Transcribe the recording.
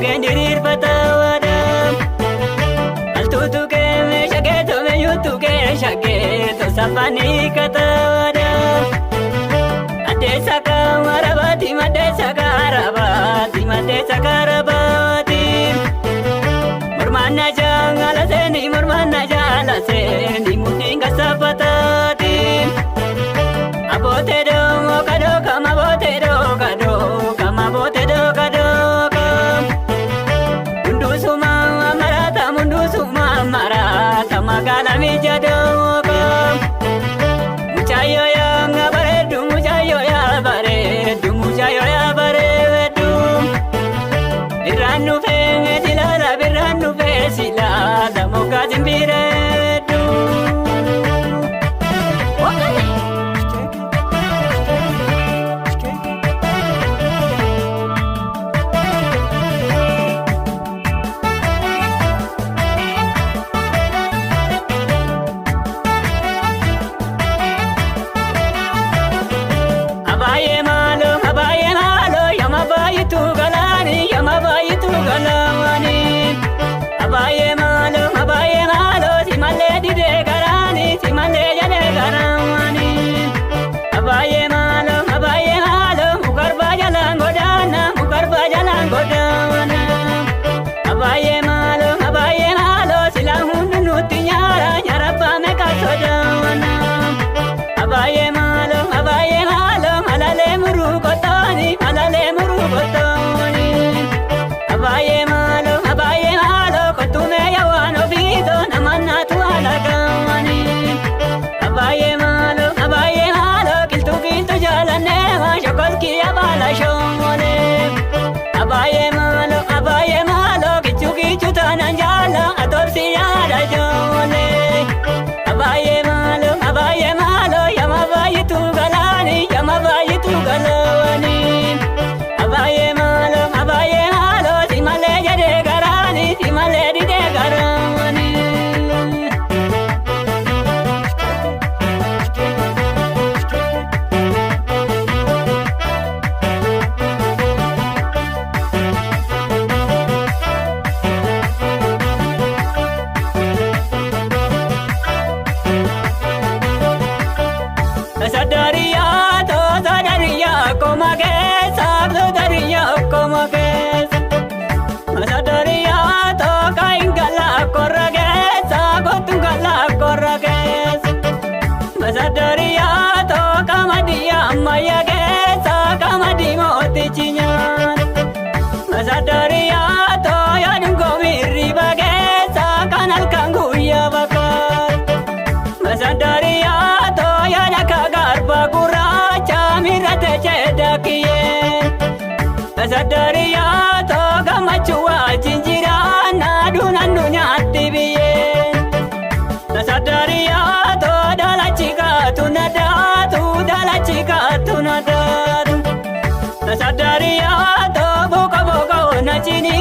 shageen diriirfatawaadha. Altuutu kee shagee tome yuutu kee shagee tosafanii katawaadha. Addeessa kaarabaati maddeessa kaarabaati maddeessa kaarabaati. Mormaanna jaala seeni mormaanna jaala seeni mudhiin kasafataati. Abootee doomoo kadoo kama abootee doo kadoo kama abootee doo kadoo kam. Munduusuma marata magaalaa mijaadoo kam. Mucaayoo yaa bareedu mucaayoo yaa bareedu mucaayoo yaa bareedu. Birraan dhufee silaala birraan dhufee silaala moggaa simbireedu. Abaayee maalo simalee didee garaani simalee jalee garaani. Abaayee maalo mukarbaa jalaan godaana mukarbaa jalaan godaana. Abaayee maalo silaa hundi nutti nyaara nyaarabbaa meeqa sodaana. Abaayee maalo malalee muruu qotooni malalee muruu qotooni. Abaayee maalo kotume yawaan ofiitoo namannaatu alagaani. Abaayee maalo kiltu jaalannee waan shokolkii abaala shoomolee. Abaayee maalo kichu taanaan jaala atobsi yaada joolee. Abaayee maalo yama baay'itu galaani yama baay'itu galaani. Abaayee maalo simalee jedhee garaani simalee didee garaani. Sadariyaa koma keessa sadariyaa koma keessa. Sadariyaa tooka ingala korra keessa kottu ngala korra keessa. Sadariyaa tooka madiyaa ammayyaa keessa kamadi mootichi nyaata. Sadariyaa tooya dhungoomi riba keessa kan halkan guyyaa bakkaata. Sadariyaa tooya dhaka garba gurraacha mirate jedhakiyyee. Sadariyaa tooka machuwaa jinjiraa naaduu nyaatti biyyee. Sadariyaa too dalachikaatu nadaatu dalachikaatu nadaatu. Sadariyaa too boka boka na chini